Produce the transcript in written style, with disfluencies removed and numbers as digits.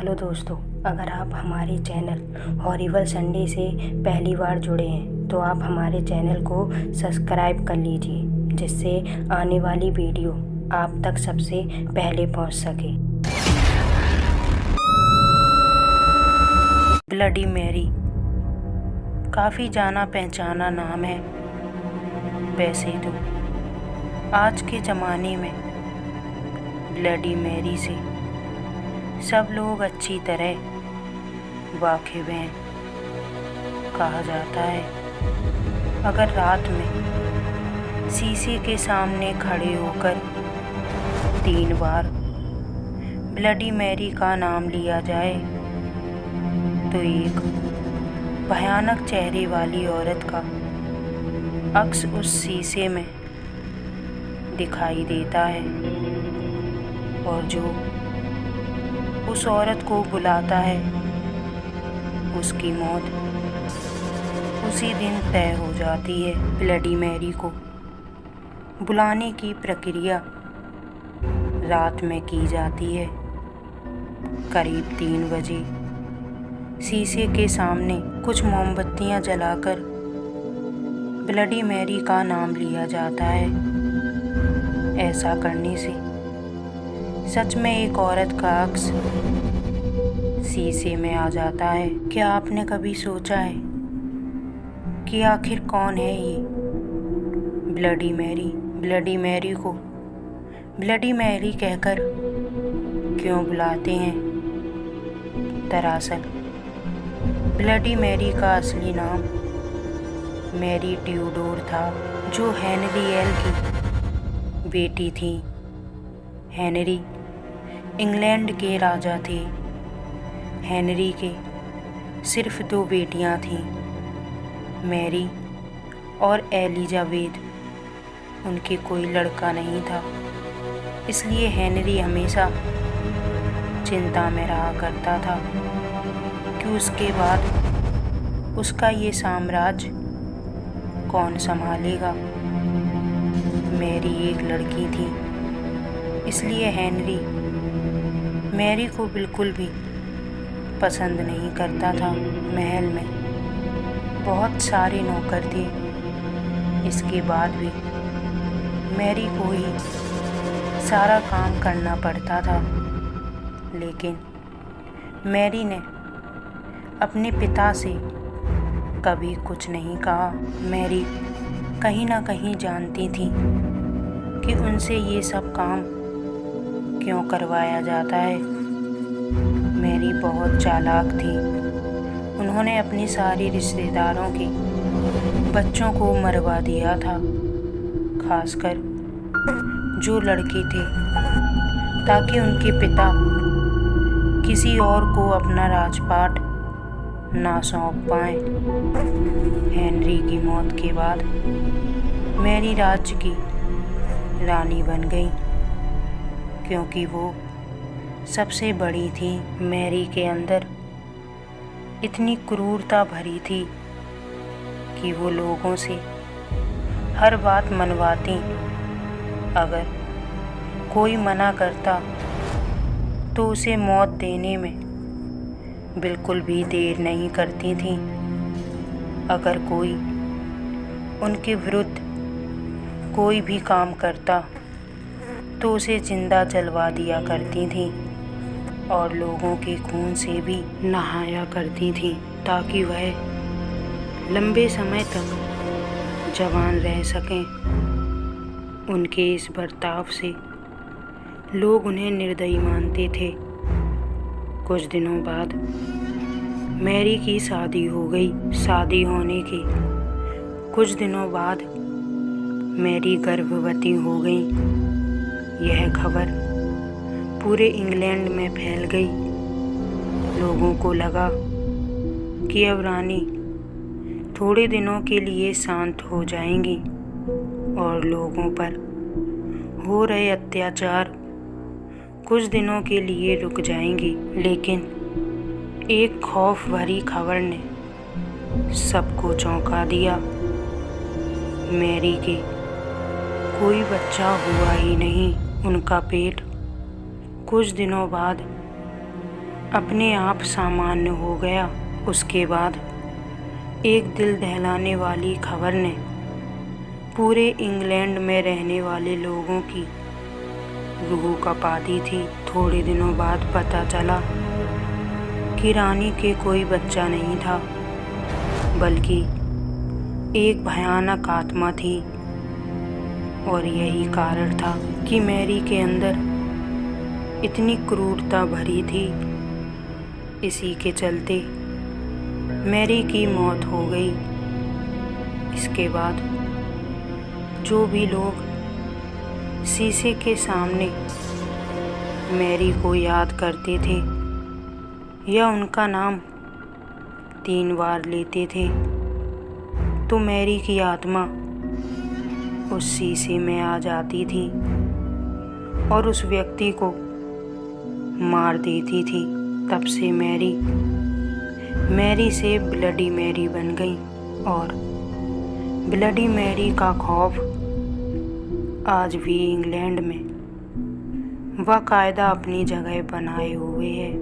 Hello दोस्तों, अगर आप हमारे चैनल हॉरिबल संडे से पहली बार जुड़े हैं तो आप हमारे चैनल को सब्सक्राइब कर लीजिए, जिससे आने वाली वीडियो आप तक सबसे पहले पहुंच सके। ब्लडी मैरी काफ़ी जाना पहचाना नाम है। वैसे तो आज के ज़माने में ब्लडी मैरी से सब लोग अच्छी तरह वाकिफ़ हैं। कहा जाता है अगर रात में शीशे के सामने खड़े होकर 3 बार ब्लडी मैरी का नाम लिया जाए तो एक भयानक चेहरे वाली औरत का अक्स उस शीशे में दिखाई देता है, और जो उस औरत को बुलाता है उसकी मौत उसी दिन तय हो जाती है। ब्लडी मैरी को बुलाने की प्रक्रिया रात में की जाती है। करीब 3 बजे शीशे के सामने कुछ मोमबत्तियां जलाकर ब्लडी मैरी का नाम लिया जाता है। ऐसा करने से सच में एक औरत का अक्स शीशे में आ जाता है। क्या आपने कभी सोचा है कि आखिर कौन है ये ब्लडी मैरी? ब्लडी मैरी को ब्लडी मैरी कहकर क्यों बुलाते हैं? दरअसल ब्लडी मैरी का असली नाम मैरी ट्यूडोर था, जो हेनरी एल की बेटी थी। हेनरी इंग्लैंड के राजा थे। हेनरी के सिर्फ 2 बेटियां थीं, मैरी और एलिजाबेथ। उनके कोई लड़का नहीं था, इसलिए हेनरी हमेशा चिंता में रहा करता था कि उसके बाद उसका ये साम्राज्य कौन संभालेगा। मैरी एक लड़की थी, इसलिए हेनरी मैरी को बिल्कुल भी पसंद नहीं करता था। महल में बहुत सारे नौकर थे, इसके बाद भी मैरी को ही सारा काम करना पड़ता था। लेकिन मैरी ने अपने पिता से कभी कुछ नहीं कहा। मैरी कहीं ना कहीं जानती थी कि उनसे ये सब काम क्यों करवाया जाता है। मैरी बहुत चालाक थी। उन्होंने अपने सारे रिश्तेदारों के बच्चों को मरवा दिया था, खासकर जो लड़के थे, ताकि उनके पिता किसी और को अपना राजपाट ना सौंप पाएं। हेनरी की मौत के बाद मैरी राज्य की रानी बन गई, क्योंकि वो सबसे बड़ी थी। मैरी के अंदर इतनी क्रूरता भरी थी कि वो लोगों से हर बात मनवाती। अगर कोई मना करता तो उसे मौत देने में बिल्कुल भी देर नहीं करती थी। अगर कोई उनके विरुद्ध कोई भी काम करता तो उसे जिंदा जलवा दिया करती थी, और लोगों के खून से भी नहाया करती थी, ताकि वह लंबे समय तक जवान रह सकें। उनके इस बर्ताव से लोग उन्हें निर्दयी मानते थे। कुछ दिनों बाद मैरी की शादी हो गई। शादी होने के कुछ दिनों बाद मैरी गर्भवती हो गई। यह खबर पूरे इंग्लैंड में फैल गई। लोगों को लगा कि अब रानी थोड़े दिनों के लिए शांत हो जाएंगी और लोगों पर हो रहे अत्याचार कुछ दिनों के लिए रुक जाएंगी। लेकिन एक खौफ भरी खबर ने सबको चौंका दिया। मैरी के कोई बच्चा हुआ ही नहीं। उनका पेट कुछ दिनों बाद अपने आप सामान्य हो गया। उसके बाद एक दिल दहलाने वाली खबर ने पूरे इंग्लैंड में रहने वाले लोगों की रूह कँपा दी थी। थोड़े दिनों बाद पता चला कि रानी के कोई बच्चा नहीं था, बल्कि एक भयानक आत्मा थी। और यही कारण था कि मैरी के अंदर इतनी क्रूरता भरी थी। इसी के चलते मैरी की मौत हो गई। इसके बाद जो भी लोग शीशे के सामने मैरी को याद करते थे या उनका नाम 3 बार लेते थे, तो मैरी की आत्मा उस शीशे में आ जाती थी और उस व्यक्ति को मार देती थी। तब से मैरी से ब्लडी मैरी बन गई और ब्लडी मैरी का खौफ आज भी इंग्लैंड में बाकायदा अपनी जगह बनाए हुए है।